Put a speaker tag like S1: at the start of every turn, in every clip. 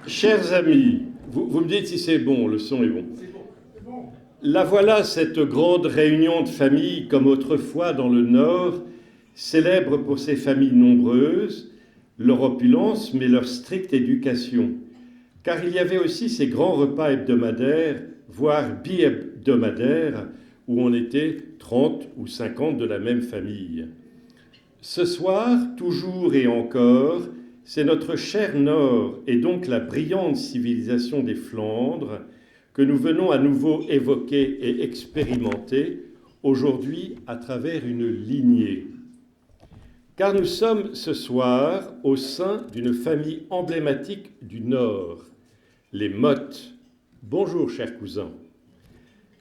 S1: Chers amis, vous me dites si c'est bon, le son est bon. La voilà, cette grande réunion de familles, comme autrefois dans le Nord, célèbre pour ses familles nombreuses, leur opulence, mais leur stricte éducation. Car il y avait aussi ces grands repas hebdomadaires, voire bi-hebdomadaires, où on était 30 ou 50 de la même famille. Ce soir, toujours et encore, c'est notre cher Nord, et donc la brillante civilisation des Flandres, que nous venons à nouveau évoquer et expérimenter, aujourd'hui à travers une lignée. Car nous sommes ce soir au sein d'une famille emblématique du Nord, les Mottes. Bonjour, chers cousins.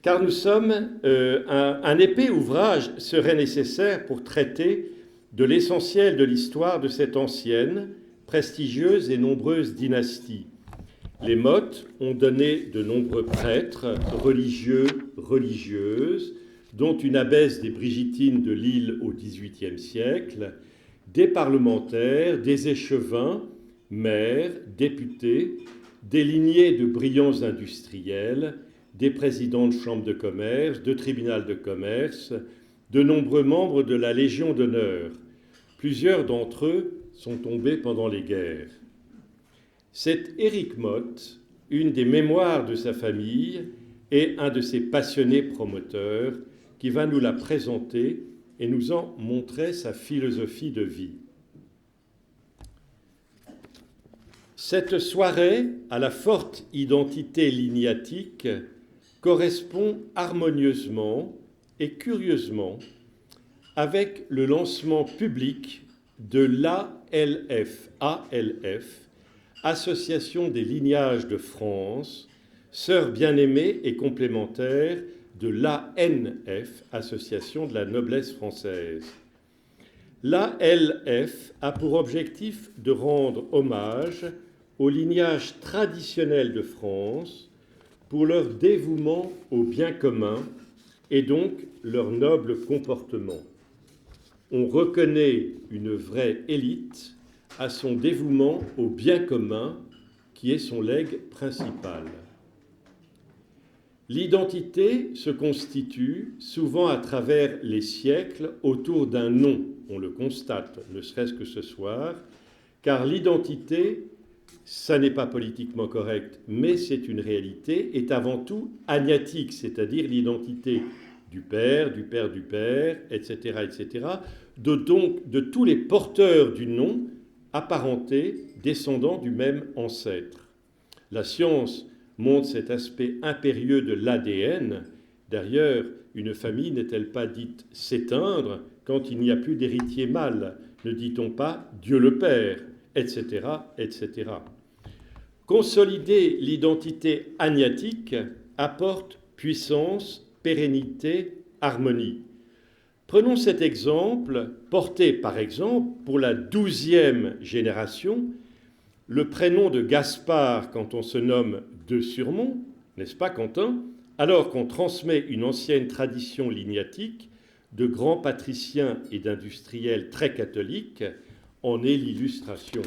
S1: Car nous sommes, un épais ouvrage serait nécessaire pour traiter de l'essentiel de l'histoire de cette ancienne, prestigieuse et nombreuse dynastie. Les Mottes ont donné de nombreux prêtres, religieux, religieuses, dont une abbesse des Brigitines de Lille au XVIIIe siècle, des parlementaires, des échevins, maires, députés, des lignées de brillants industriels, des présidents de chambres de commerce, de tribunal de commerce, de nombreux membres de la Légion d'honneur. Plusieurs d'entre eux sont tombés pendant les guerres. C'est Éric Motte, une des mémoires de sa famille et un de ses passionnés promoteurs, qui va nous la présenter et nous en montrer sa philosophie de vie. Cette soirée, à la forte identité lignatique, correspond harmonieusement et curieusement avec le lancement public de l'ALF, Association des lignages de France, sœur bien-aimée et complémentaire de l'ANF, Association de la noblesse française. L'ALF a pour objectif de rendre hommage au lignage traditionnel de France pour leur dévouement au bien commun et donc leur noble comportement. On reconnaît une vraie élite à son dévouement au bien commun qui est son legs principal. L'identité se constitue souvent à travers les siècles autour d'un nom, on le constate, ne serait-ce que ce soir, car l'identité, ça n'est pas politiquement correct, mais c'est une réalité, est avant tout agnatique, c'est-à-dire l'identité du père, du père du père, etc., etc., de tous les porteurs du nom apparentés, descendants du même ancêtre. La science montre cet aspect impérieux de l'ADN. D'ailleurs, une famille n'est-elle pas dite s'éteindre quand il n'y a plus d'héritier mâle? Ne dit-on pas Dieu le Père, etc., etc. Consolider l'identité agnatique apporte puissance, pérennité, harmonie. Prenons cet exemple, porté par exemple pour la 12e génération, le prénom de Gaspard quand on se nomme de Surmont, n'est-ce pas Quentin? Alors qu'on transmet une ancienne tradition lignatique de grands patriciens et d'industriels très catholiques, en est l'illustration.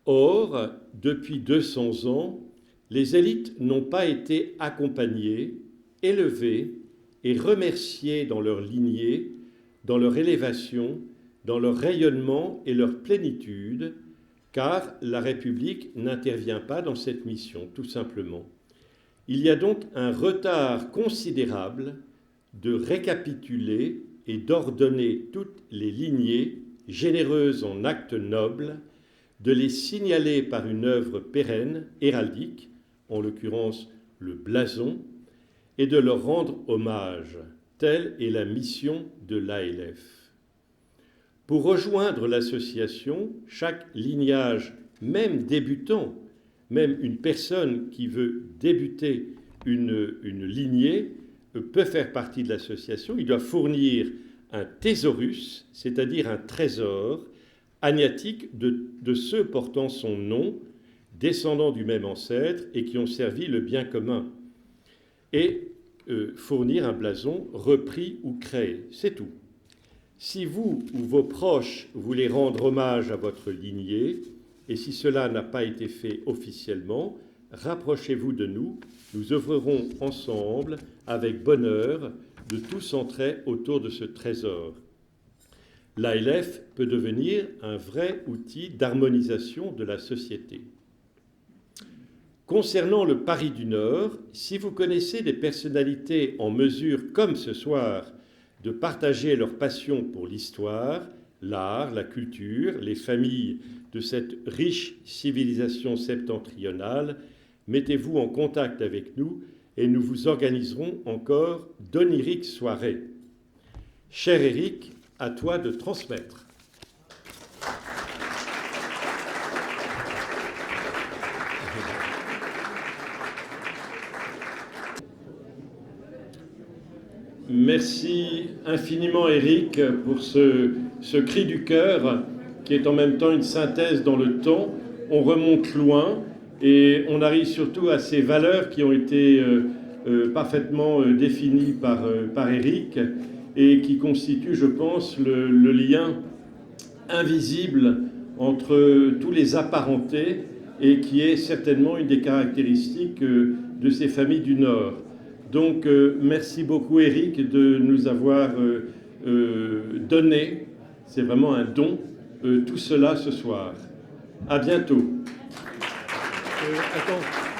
S1: Or, depuis 200 ans, les élites n'ont pas été accompagnées, élevées et remerciées dans leur lignée, dans leur élévation, dans leur rayonnement et leur plénitude, car la République n'intervient pas dans cette mission, tout simplement. Il y a donc un retard considérable de récapituler et d'ordonner toutes les lignées, généreuses en actes nobles, de les signaler par une œuvre pérenne, héraldique, en l'occurrence le blason, et de leur rendre hommage. Telle est la mission de l'ALF. Pour rejoindre l'association, chaque lignage, même débutant, même une personne qui veut débuter une lignée, peut faire partie de l'association. Il doit fournir un thésaurus, c'est-à-dire un trésor agnatique de ceux portant son nom, descendants du même ancêtre et qui ont servi le bien commun, et fournir un blason repris ou créé, c'est tout. Si vous ou vos proches voulez rendre hommage à votre lignée, et si cela n'a pas été fait officiellement, rapprochez-vous de nous. Nous œuvrerons ensemble, avec bonheur, de tout centrer autour de ce trésor. L'ALF peut devenir un vrai outil d'harmonisation de la société. Concernant le Paris du Nord, si vous connaissez des personnalités en mesure, comme ce soir, de partager leur passion pour l'histoire, l'art, la culture, les familles de cette riche civilisation septentrionale, mettez-vous en contact avec nous et nous vous organiserons encore d'oniriques soirées. Cher Éric, à toi de transmettre. Merci infiniment Éric pour ce cri du cœur qui est en même temps une synthèse dans le temps. On remonte loin et on arrive surtout à ces valeurs qui ont été parfaitement définies par Éric et qui constituent, je pense, le lien invisible entre tous les apparentés et qui est certainement une des caractéristiques de ces familles du Nord. Donc, merci beaucoup, Éric, de nous avoir donné, c'est vraiment un don, tout cela ce soir. À bientôt. Attends.